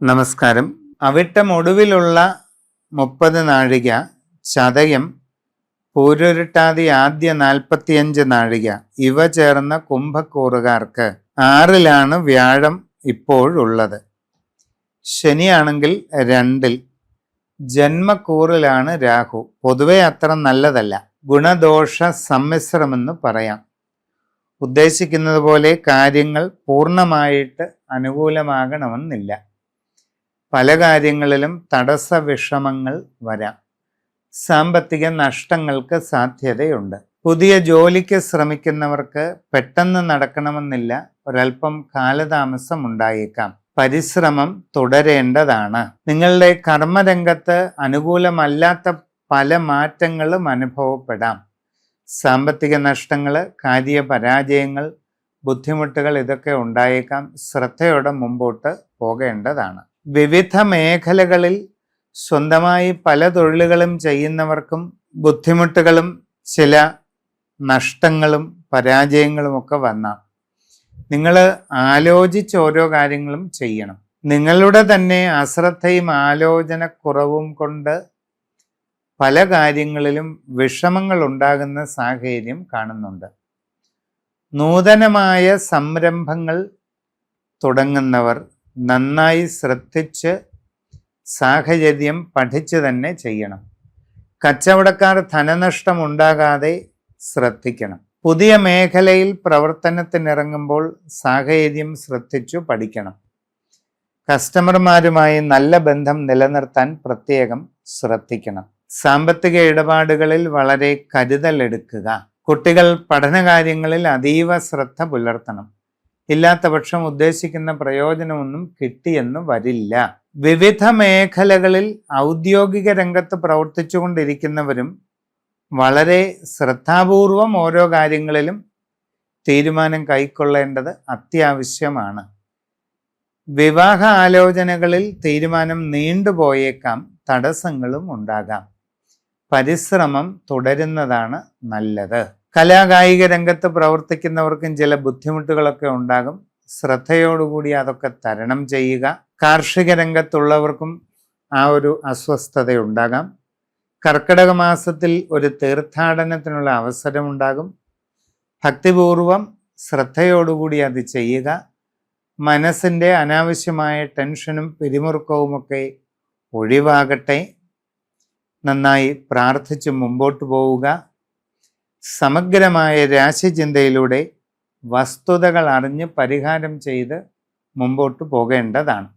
നമസ്കാരം. അവിട്ടം ഒടുവിലുള്ള 30 നാഴിക, ചതയം, പൂരുരുട്ടാതി ആദ്യ 45 നാഴിക ഇവ ചേർന്ന കുംഭക്കൂറുകാർക്ക് 6-ലാണ് വ്യാഴം ഇപ്പോഴുള്ളത്. ശനിയാണെങ്കിൽ 2-ൽ, ജന്മക്കൂറിലാണ് രാഹു. പൊതുവെ അത്ര നല്ലതല്ല, ഗുണദോഷ സമ്മിശ്രമെന്ന് പറയാം. ഉദ്ദേശിക്കുന്നത് പോലെ കാര്യങ്ങൾ പൂർണ്ണമായിട്ട് അനുകൂലമാകണമെന്നില്ല. പല കാര്യങ്ങളിലും തടസ്സ വിഷമങ്ങൾ വരാം. സാമ്പത്തിക നഷ്ടങ്ങൾക്ക് സാധ്യതയുണ്ട്. പുതിയ ജോലിക്ക് ശ്രമിക്കുന്നവർക്ക് പെട്ടെന്ന് നടക്കണമെന്നില്ല, ഒരൽപ്പം കാലതാമസം ഉണ്ടായേക്കാം. പരിശ്രമം തുടരേണ്ടതാണ്. നിങ്ങളുടെ കർമ്മരംഗത്ത് അനുകൂലമല്ലാത്ത പല മാറ്റങ്ങളും അനുഭവപ്പെടാം. സാമ്പത്തിക നഷ്ടങ്ങൾ, കാര്യപരാജയങ്ങൾ, ബുദ്ധിമുട്ടുകൾ ഇതൊക്കെ ഉണ്ടായേക്കാം. ശ്രദ്ധയോടെ മുമ്പോട്ട് പോകേണ്ടതാണ്. വിവിധ മേഖലകളിൽ സ്വന്തമായി പല തൊഴിലുകളും ചെയ്യുന്നവർക്കും ബുദ്ധിമുട്ടുകളും ചില നഷ്ടങ്ങളും പരാജയങ്ങളും ഒക്കെ വന്നാം. നിങ്ങൾ ആലോചിച്ച് ഓരോ കാര്യങ്ങളും ചെയ്യണം. നിങ്ങളുടെ തന്നെ അശ്രദ്ധയും ആലോചനക്കുറവും കൊണ്ട് പല കാര്യങ്ങളിലും വിഷമങ്ങൾ ഉണ്ടാകുന്ന സാഹചര്യം കാണുന്നുണ്ട്. നൂതനമായ സംരംഭങ്ങൾ തുടങ്ങുന്നവർ നന്നായി ശ്രദ്ധിച്ച് സാഹചര്യം പഠിച്ച് തന്നെ ചെയ്യണം. കച്ചവടക്കാർ ധനനഷ്ടം ഉണ്ടാകാതെ ശ്രദ്ധിക്കണം. പുതിയ മേഖലയിൽ പ്രവർത്തനത്തിനിറങ്ങുമ്പോൾ സാഹചര്യം ശ്രദ്ധിച്ചു പഠിക്കണം. കസ്റ്റമർമാരുമായി നല്ല ബന്ധം നിലനിർത്താൻ പ്രത്യേകം ശ്രദ്ധിക്കണം. സാമ്പത്തിക ഇടപാടുകളിൽ വളരെ കരുതലെടുക്കുക. കുട്ടികൾ പഠനകാര്യങ്ങളിൽ അതീവ ശ്രദ്ധ പുലർത്തണം. ഇല്ലാത്ത പക്ഷം ഉദ്ദേശിക്കുന്ന പ്രയോജനമൊന്നും കിട്ടിയെന്ന് വരില്ല. വിവിധ മേഖലകളിൽ ഔദ്യോഗിക രംഗത്ത് പ്രവർത്തിച്ചു കൊണ്ടിരിക്കുന്നവരും വളരെ ശ്രദ്ധാപൂർവം ഓരോ കാര്യങ്ങളിലും തീരുമാനം കൈക്കൊള്ളേണ്ടത് അത്യാവശ്യമാണ്. വിവാഹ ആലോചനകളിൽ തീരുമാനം നീണ്ടുപോയേക്കാം, തടസ്സങ്ങളും ഉണ്ടാകാം. പരിശ്രമം തുടരുന്നതാണ് നല്ലത്. കലാകായിക രംഗത്ത് പ്രവർത്തിക്കുന്നവർക്കും ചില ബുദ്ധിമുട്ടുകളൊക്കെ ഉണ്ടാകും. ശ്രദ്ധയോടുകൂടി അതൊക്കെ തരണം ചെയ്യുക. കാർഷിക രംഗത്തുള്ളവർക്കും ആ ഒരു അസ്വസ്ഥതയുണ്ടാകാം. കർക്കിടക മാസത്തിൽ ഒരു തീർത്ഥാടനത്തിനുള്ള അവസരമുണ്ടാകും. ഭക്തിപൂർവം ശ്രദ്ധയോടുകൂടി അത് ചെയ്യുക. മനസ്സിൻ്റെ അനാവശ്യമായ ടെൻഷനും പിരിമുറുക്കവുമൊക്കെ ഒഴിവാകട്ടെ. നന്നായി പ്രാർത്ഥിച്ച് മുമ്പോട്ട് പോവുക. സമഗ്രമായ രാശിചിന്തയിലൂടെ വസ്തുതകൾ അറിഞ്ഞ് പരിഹാരം ചെയ്ത് മുമ്പോട്ട് പോകേണ്ടതാണ്.